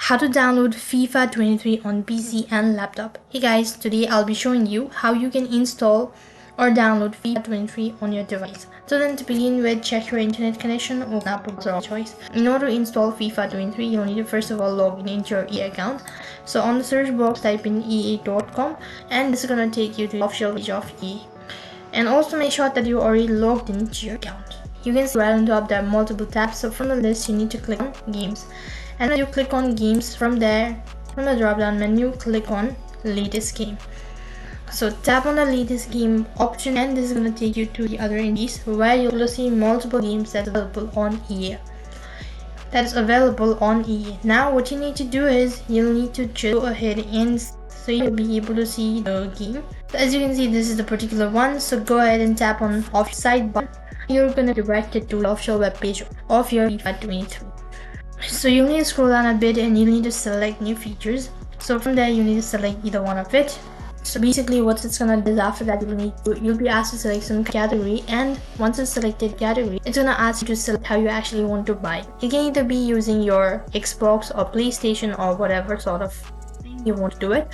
How to download FIFA 23 on PC and laptop. Hey guys, today I'll be showing you how you can install or download FIFA 23 on your device. So then to begin with, check your internet connection or app browser of choice. In order to install FIFA 23, you'll need to first of all log into your EA account. So on the search box, type in ea.com and this is going to take you to the official page of EA. And also make sure that you already logged into your account. You can see right on top there are multiple tabs. So from the list, you need to click on games. And when you click on games, from there, from the drop down menu, click on latest game. So tap on the latest game option and this is going to take you to the other indies where you'll see multiple games that's available on EA. Now what you need to do is you'll need to just go ahead and so you'll be able to see the game. So as you can see, this is the particular one. So go ahead and tap on off sidebar. You're going to direct it to the official web page of your FIFA 23. So you'll need to scroll down a bit and you need to select new features. So from there you need to select either one of it. So basically what it's gonna do is after that you'll be asked to select some category, and once it's selected category, it's gonna ask you to select how you actually want to buy. You can either be using your Xbox or PlayStation or whatever sort of thing you want to do it.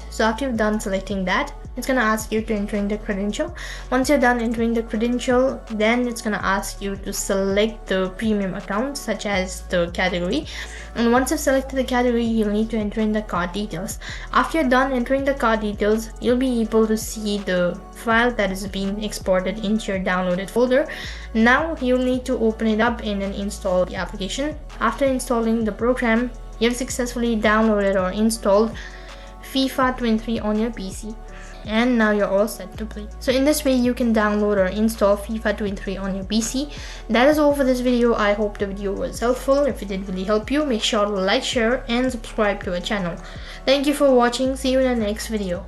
So after you've done selecting that, it's gonna ask you to enter in the credential. Once you're done entering the credential, then it's gonna ask you to select the premium account such as the category. And once you've selected the category, you'll need to enter in the card details. After you're done entering the card details, you'll be able to see the file that is being exported into your downloaded folder. Now you'll need to open it up and then install the application. After installing the program, you've successfully downloaded or installed FIFA 23 on your PC. And now you're all set to play. So in this way you can download or install FIFA 23 on your PC. That is all for this video. I hope the video was helpful. If it did really help you, make sure to like, share and subscribe to our channel. Thank you for watching. See you in the next video.